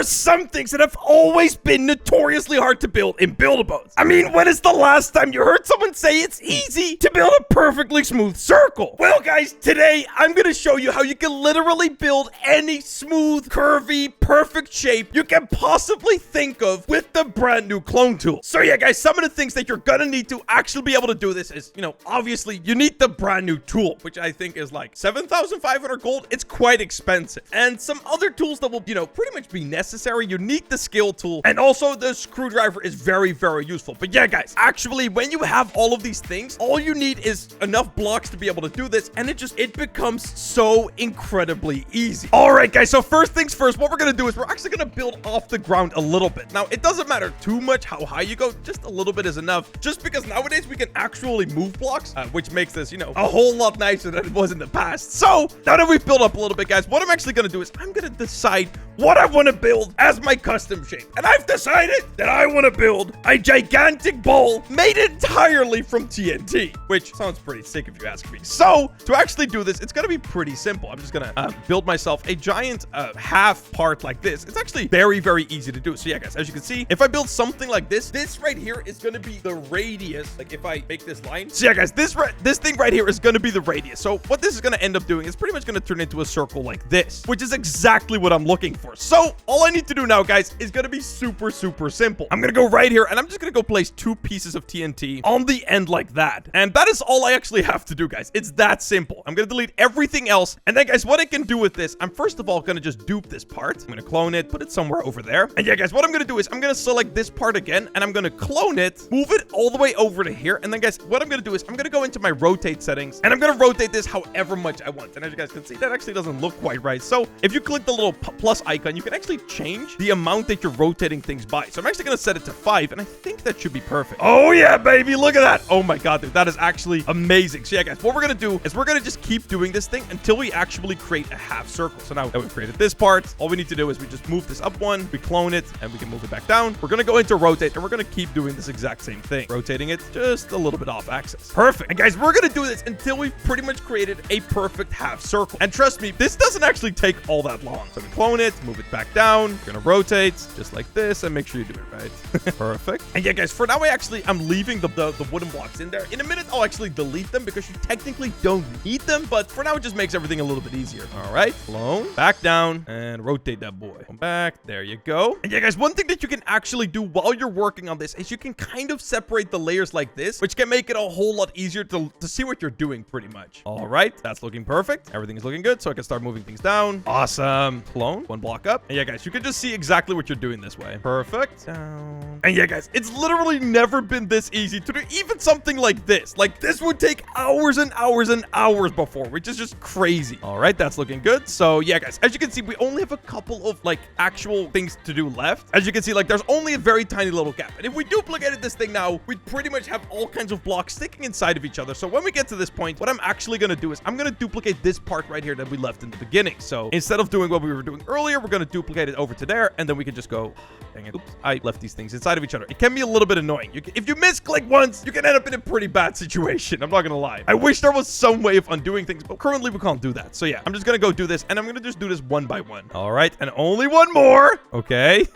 are some things that have always been notoriously hard to build in Build-A-Boats. I mean, when is the last time you heard someone say it's easy to build a perfectly smooth circle? Well, guys, today I'm going to show you how you can literally build any smooth, curvy, perfect shape you can possibly think of with the brand new clone tool. So yeah, guys, some of the things that you're going to need to actually be able to do this is, obviously you need the brand new tool, which I think is like 7,500 gold. It's quite expensive. And some other tools that will, pretty much be necessary. You need the skill tool, and also the screwdriver is very, very useful. But yeah, guys, actually, when you have all of these things, all you need is enough blocks to be able to do this, and it becomes so incredibly easy. All right, guys, so first things first, what we're going to do is we're actually going to build off the ground a little bit. Now, it doesn't matter too much how high you go, just a little bit is enough, just because nowadays we can actually move blocks, which makes this, a whole lot nicer than it was in the past. So now that we've built up a little bit, guys, what I'm actually going to do is I'm going to decide what I want to build as my custom shape. And I've decided that I want to build a gigantic ball made entirely from TNT, which sounds pretty sick if you ask me. So to actually do this, it's going to be pretty simple. I'm just going to build myself a giant half part like this. It's actually very, very easy to do. So yeah, guys, as you can see, if I build something like this right here is going to be the radius. Like if I make this line. So yeah, guys, this thing right here is going to be the radius. So what this is going to end up doing is pretty much going to turn into a circle like this, which is exactly what I'm looking for. So all I need to do now, guys, is going to be super, super simple. I'm going to go right here and I'm just going to go place 2 pieces of TNT on the end like that. And that is all I actually have to do, guys. It's that simple. I'm going to delete everything else. And then, guys, what I can do with this, I'm first of all going to just dupe this part. I'm going to clone it, put it somewhere over there. And yeah, guys, what I'm going to do is I'm going to select this part again and I'm going to clone it, move it all the way over to here. And then, guys, what I'm going to do is I'm going to go into my rotate settings and I'm going to rotate this however much I want. And as you guys can see, that actually doesn't look quite right. So if you click the little plus icon, you can actually change the amount that you're rotating things by. So I'm actually going to set it to 5 and I think that should be perfect. Oh yeah, baby. Look at that. Oh my God, dude. That is actually amazing. So yeah, guys, what we're going to do is we're going to just keep doing this thing until we actually create a half circle. So now that we've created this part, all we need to do is we just move this up one, we clone it, and we can move it back down. We're going to go into rotate and we're going to keep doing this exact same thing, rotating it just a little bit off axis. Perfect. And guys, we're going to do this until we've pretty much created a perfect half circle. And trust me, this doesn't actually take all that long. So we clone it, move it back down. We're going to rotate just like this and make sure you do it right. Perfect. And yeah, guys, for now, I'm leaving the wooden blocks in there. In a minute, I'll actually delete them because you technically don't need them. But for now, it just makes everything a little bit easier. All right. Clone, back down, and rotate that boy. Come back. There you go. And yeah, guys, one thing that you can actually do while you're working on this is you can kind of separate the layers like this, which can make it a whole lot easier to see what you're doing pretty much. All right. That's looking perfect. Everything is looking good. So I can start moving things down. Awesome. Clone, 1 block up. And yeah, guys, you can just see exactly what you're doing this way. Perfect. Down. And yeah, guys, it's literally never been this easy to do even something like this. Like this would take hours and hours and hours before, which is just crazy. All right, that's looking good. So yeah, guys, as you can see, we only have a couple of like actual things to do left. As you can see, like there's only a very tiny little gap. And if we duplicated this thing now, we'd pretty much have all kinds of blocks sticking inside of each other. So when we get to this point, what I'm actually going to do is I'm going to duplicate this part right here that we left in the beginning. So instead of doing what we were doing earlier, we're going to duplicate it over to there. And then we can just go, dang it. Oops, I left these things inside of each other. It can be a little bit annoying. If you misclick once, you can end up in a pretty bad situation. I'm not gonna lie. I wish there was some way of undoing things, but currently we can't do that. So yeah, I'm just gonna go do this, and I'm gonna just do this one by one. All right, and only one more. Okay.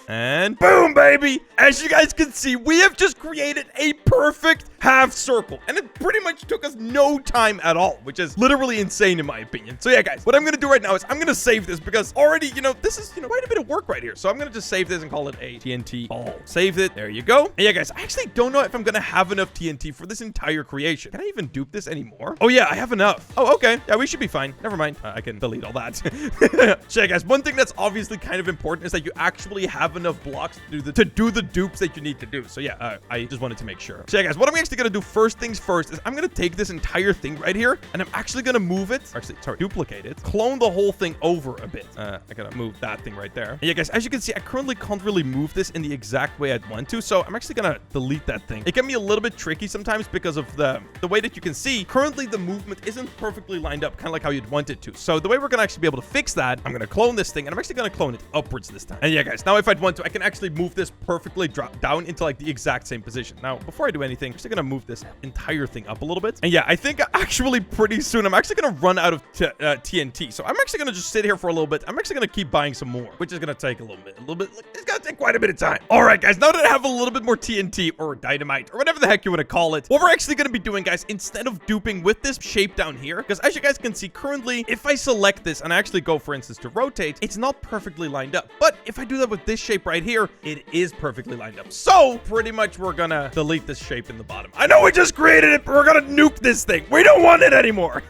And boom, baby. As you guys can see, we have just created a perfect half circle. And it pretty much took us no time at all, which is literally insane in my opinion. So yeah, guys, what I'm going to do right now is I'm going to save this because already, this is, quite a bit of work right here. So I'm going to just save this and call it a TNT ball. Save it. There you go. And yeah, guys, I actually don't know if I'm going to have enough TNT for this entire creation. Can I even dupe this anymore? Oh yeah, I have enough. Oh, okay. Yeah, we should be fine. Never mind. I can delete all that. So yeah, guys, one thing that's obviously kind of important is that you actually have enough blocks to do the dupes that you need to do. So yeah, I just wanted to make sure. So yeah, guys, what I'm actually gonna do first things first is I'm gonna take this entire thing right here and I'm actually gonna move it, duplicate it, clone the whole thing over a bit. I gotta move that thing right there. And yeah, guys, as you can see, I currently can't really move this in the exact way I'd want to, so I'm actually gonna delete that thing. It can be a little bit tricky sometimes because of the way that you can see currently the movement isn't perfectly lined up, kind of like how you'd want it to. So the way we're gonna actually be able to fix that, I'm gonna clone this thing and I'm actually gonna clone it upwards this time. And yeah, guys, now if I'd want to, I can actually move this perfectly drop down into like the exact same position. Now, before I do anything, I'm just gonna move this entire thing up a little bit. And yeah, I think actually pretty soon I'm actually gonna run out of TNT. So I'm actually gonna just sit here for a little bit. I'm actually gonna keep buying some more, which is gonna take a little bit. It's gonna take quite a bit of time. All right, guys, now that I have a little bit more TNT or dynamite or whatever the heck you want to call it, what we're actually gonna be doing, guys, instead of duping with this shape down here, because as you guys can see currently, if I select this and I actually go, for instance, to rotate, it's not perfectly lined up. But if I do that with this shape right here, it is perfectly lined up. So pretty much we're gonna delete this shape in the bottom. I know we just created it, but we're gonna nuke this thing. We don't want it anymore.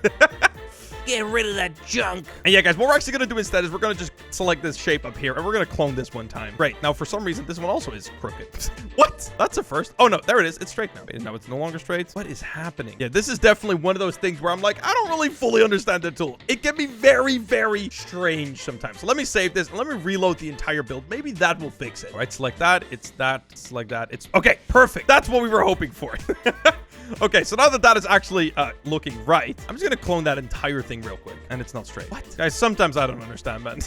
Get rid of that junk. And yeah, guys, what we're actually going to do instead is we're going to just select this shape up here, and we're going to clone this one time. Great. Now, for some reason, this one also is crooked. What? That's a first. Oh, no, there it is. It's straight now. Wait, no, it's no longer straight. What is happening? Yeah, this is definitely one of those things where I'm like, I don't really fully understand the tool. It can be very, very strange sometimes. So let me save this, and let me reload the entire build. Maybe that will fix it. All right, select that. It's that. Select that. It's okay. Perfect. That's what we were hoping for. Okay, so now that that is actually looking right, I'm just going to clone that entire thing real quick. And it's not straight. What? Guys, sometimes I don't understand, man.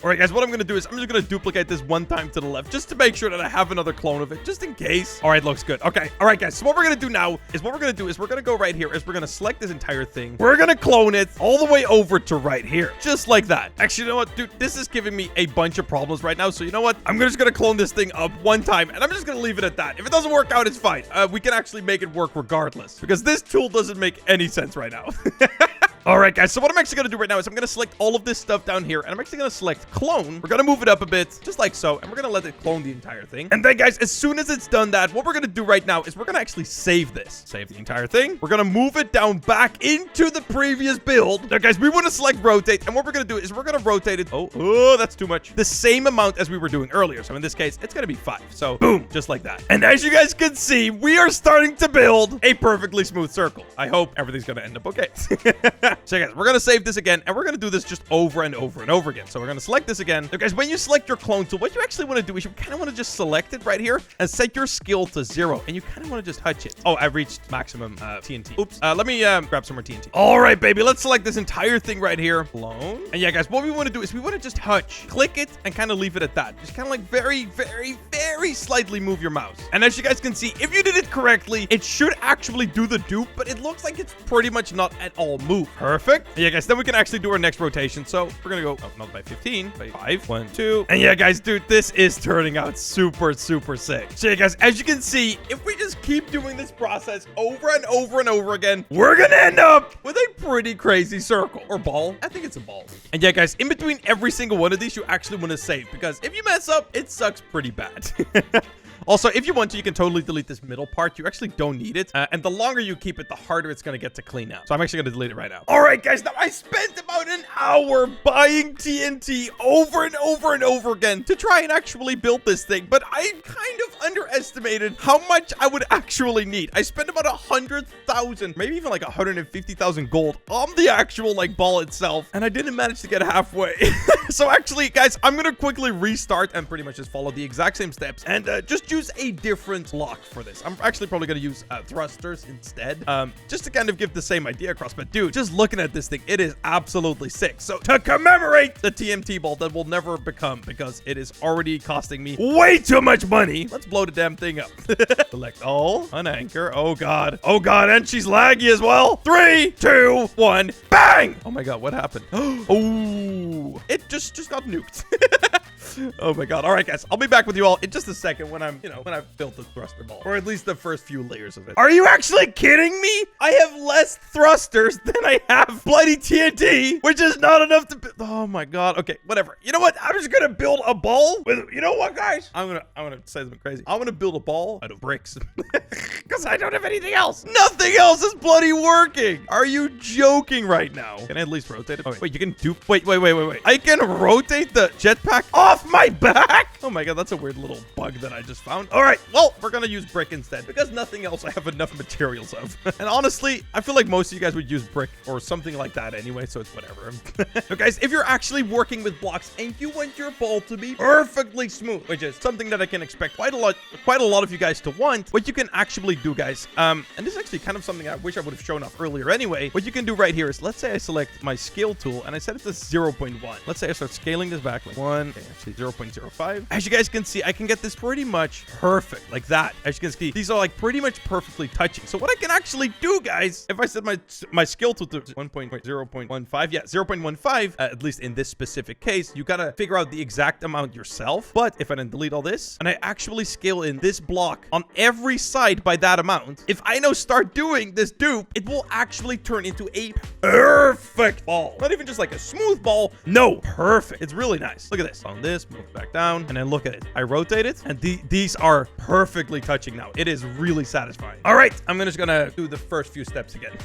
All right, guys, what I'm going to do is I'm just going to duplicate this one time to the left just to make sure that I have another clone of it, just in case. All right, looks good. Okay. All right, guys, so what we're going to do now is we're going to go right here is we're going to select this entire thing. We're going to clone it all the way over to right here, just like that. Actually, you know what, dude? This is giving me a bunch of problems right now. So you know what? I'm just going to clone this thing up one time, and I'm just going to leave it at that. If it doesn't work out, it's fine. We can actually make it work regardless because this tool doesn't make any sense right now. All right, guys, so what I'm actually going to do right now is I'm going to select all of this stuff down here, and I'm actually going to select clone. We're going to move it up a bit, just like so, and we're going to let it clone the entire thing. And then, guys, as soon as it's done that, what we're going to do right now is we're going to actually save this. Save the entire thing. We're going to move it down back into the previous build. Now, guys, we want to select rotate, and what we're going to do is we're going to rotate it. Oh, that's too much. The same amount as we were doing earlier. So in this case, it's going to be 5. So boom, just like that. And as you guys can see, we are starting to build a perfectly smooth circle. I hope everything's going to end up okay. So, guys, we're going to save this again, and we're going to do this just over and over and over again. So we're going to select this again. Now, guys, when you select your clone tool, what you actually want to do is you kind of want to just select it right here and set your skill to 0, and you kind of want to just touch it. Oh, I've reached maximum TNT. Oops. Let me grab some more TNT. All right, baby. Let's select this entire thing right here. Clone. And yeah, guys, what we want to do is we want to just touch, click it, and kind of leave it at that. Just kind of like very, very, very slightly move your mouse. And as you guys can see, if you did it correctly, it should actually do the dupe, but it looks like it's pretty much not at all moved. Perfect. Yeah, guys, then we can actually do our next rotation. So we're gonna go, oh, not by 15, by 5, 1, 2. And yeah, guys, dude, this is turning out super, super sick. So yeah, guys, as you can see, if we just keep doing this process over and over and over again, we're gonna end up with a pretty crazy circle or ball. I think it's a ball. And yeah, guys, in between every single one of these, you actually want to save, because if you mess up, it sucks pretty bad. Also, if you want to, you can totally delete this middle part. You actually don't need it. And the longer you keep it, the harder it's going to get to clean out. So I'm actually going to delete it right now. All right, guys. Now, I spent about an hour buying TNT over and over and over again to try and actually build this thing. But I kind of underestimated how much I would actually need. I spent about 100,000, maybe even like 150,000 gold on the actual like ball itself. And I didn't manage to get halfway. So actually, guys, I'm going to quickly restart and pretty much just follow the exact same steps and just use a different lock for this. I'm actually probably going to use thrusters instead, just to kind of give the same idea across. But dude, just looking at this thing, it is absolutely sick. So to commemorate the TNT ball that will never become, because it is already costing me way too much money, let's blow the damn thing up. Select all, unanchor. Oh god, and she's laggy as well. 3, 2, 1, bang. Oh my god, what happened? Oh, it just got nuked. Oh my god. All right, guys, I'll be back with you all in just a second when I'm, when I've built the thruster ball, or at least the first few layers of it. Are you actually kidding me? I have less thrusters than I have bloody TNT, which is not enough to oh my god. Okay, whatever. You know what? I'm just gonna build a ball with, you know what, guys? I'm gonna say something crazy. I'm gonna build a ball out of bricks because I don't have anything else. Nothing else is bloody working. Are you joking right now? Can I at least rotate it? Oh, wait, you can do, wait. I can rotate the jetpack off my back? Oh my god, that's a weird little bug that I just found. All right, well, we're gonna use brick instead, because nothing else I have enough materials of. And honestly, I feel like most of you guys would use brick or something like that anyway, so it's whatever. So guys, if you're actually working with blocks and you want your ball to be perfectly smooth, which is something that I can expect quite a lot of you guys to want, what you can actually do, guys, and this is actually kind of something I wish I would have shown off earlier anyway. What you can do right here is, let's say I select my scale tool and I set it to 0.1. Let's say I start scaling this back like 1, okay, actually 0.05. as you guys can see, I can get this pretty much perfect like that. As you can see, these are like pretty much perfectly touching. So what I can actually do, guys, if I set my skill to 1.0.15, yeah, 0.15, at least in this specific case, you gotta figure out the exact amount yourself. But if I then delete all this and I actually scale in this block on every side by that amount, if I now start doing this dupe, it will actually turn into a perfect ball. Not even just like a smooth ball. No, perfect. It's really nice. Look at this. On this, move back down, and then look at it. I rotate it, and these are perfectly touching now. It is really satisfying. All right, I'm just gonna do the first few steps again.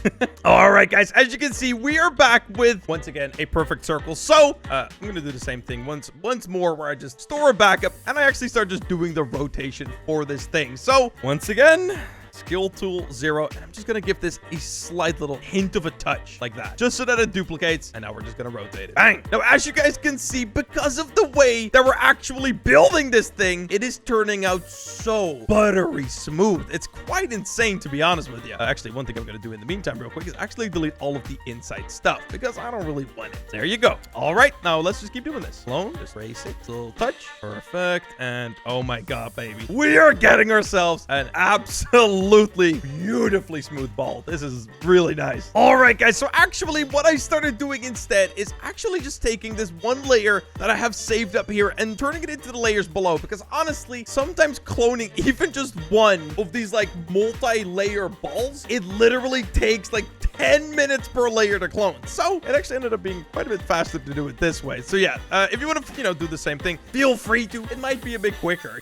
All right, guys, as you can see, we are back with, once again, a perfect circle. So I'm gonna do the same thing once more, where I just store a backup, and I actually start just doing the rotation for this thing. So once again, skill tool 0, and I'm just gonna give this a slight little hint of a touch like that, just so that it duplicates. And now we're just gonna rotate it. Bang. Now, as you guys can see, because of the way that we're actually building this thing, it is turning out so buttery smooth. It's quite insane, to be honest with you. Actually, one thing I'm gonna do in the meantime real quick is actually delete all of the inside stuff, because I don't really want it. There you go. All right, now let's just keep doing this. Clone, just raise it, little touch, perfect. And oh my god, baby, we are getting ourselves an absolutely beautifully smooth ball. This is really nice. All right, guys, so actually what I started doing instead is actually just taking this one layer that I have saved up here and turning it into the layers below, because honestly, sometimes cloning even just one of these like multi-layer balls, it literally takes like 10 minutes per layer to clone. So it actually ended up being quite a bit faster to do it this way. So yeah, if you want to, do the same thing, feel free to. It might be a bit quicker.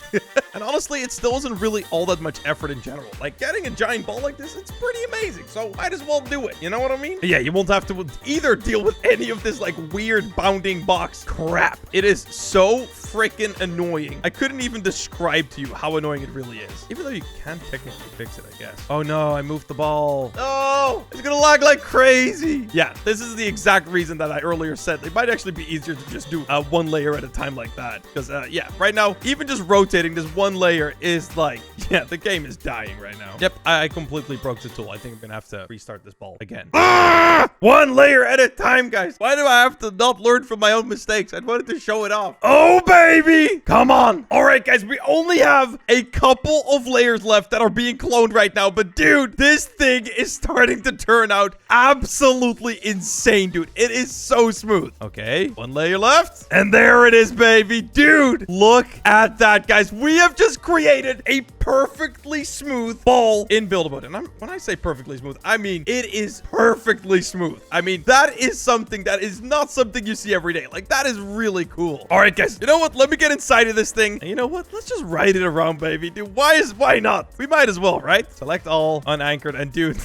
And honestly, it still isn't really all that much effort in general. Like getting a giant ball like this, it's pretty amazing. So might as well do it. You know what I mean? But yeah, you won't have to either deal with any of this like weird bounding box crap. It is so freaking annoying. I couldn't even describe to you how annoying it really is. Even though you can technically fix it, I guess. Oh no, I moved the ball. Oh, it's gonna lag like crazy. Yeah, this is the exact reason that I earlier said it might actually be easier to just do one layer at a time like that. Because yeah, right now, even just rotating this one layer is like, yeah, the game is dying right now. Yep, I completely broke the tool. I think I'm gonna have to restart this ball again. One layer at a time, guys. Why do I have to not learn from my own mistakes? I wanted to show it off. Oh, baby. Come on. All right, guys, we only have a couple of layers left that are being cloned right now. But dude, this thing is starting to turn out absolutely insane, dude. It is so smooth. Okay, one layer left. And there it is, baby. Dude, look at that, guys. We have just created a perfectly smooth ball in Build-A-Boat. And when I say perfectly smooth, I mean it is perfectly smooth. I mean, that is something that is not something you see every day. Like, that is really cool. All right, guys, you know what? Let me get inside of this thing. And you know what? Let's just ride it around, baby. Dude, why not? We might as well, right? Select all, unanchored, and dude.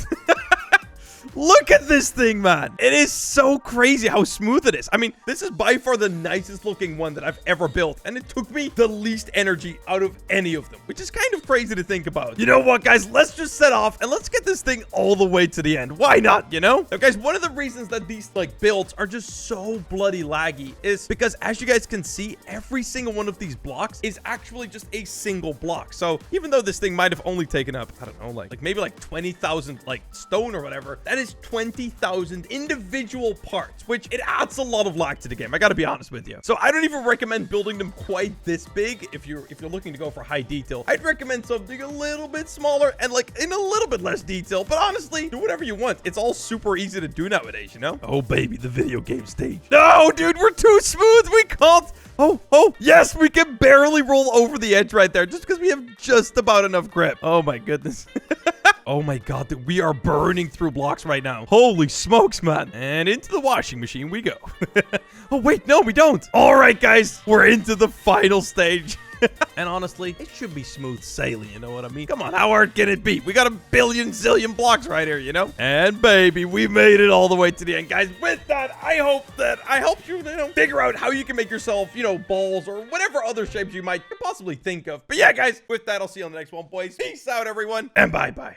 Look at this thing, man. It is so crazy how smooth it is. I mean, this is by far the nicest looking one that I've ever built. And it took me the least energy out of any of them, which is kind of crazy to think about. You know what, guys? Let's just set off and let's get this thing all the way to the end. Why not, you know? Now, guys, one of the reasons that these like builds are just so bloody laggy is because, as you guys can see, every single one of these blocks is actually just a single block. So even though this thing might have only taken up, I don't know, like maybe like 20,000 like stone or whatever, that is 20,000 individual parts, which it adds a lot of lag to the game. I gotta be honest with you. So I don't even recommend building them quite this big. If you're looking to go for high detail, I'd recommend something a little bit smaller and like in a little bit less detail. But honestly, do whatever you want. It's all super easy to do nowadays, you know? Oh baby, the video game stage. No, dude, we're too smooth. We can't. Oh, yes, we can barely roll over the edge right there just because we have just about enough grip. Oh my goodness. Oh my god, dude, we are burning through blocks right now. Holy smokes, man. And into the washing machine we go. Oh, wait, no, we don't. All right, guys, we're into the final stage. And honestly, it should be smooth sailing, you know what I mean? Come on, how hard can it be? We got a billion zillion blocks right here, you know? And baby, we made it all the way to the end. Guys, with that, I hope that I helped you, figure out how you can make yourself, balls or whatever other shapes you might possibly think of. But yeah, guys, with that, I'll see you on the next one, boys. Peace out, everyone, and bye-bye.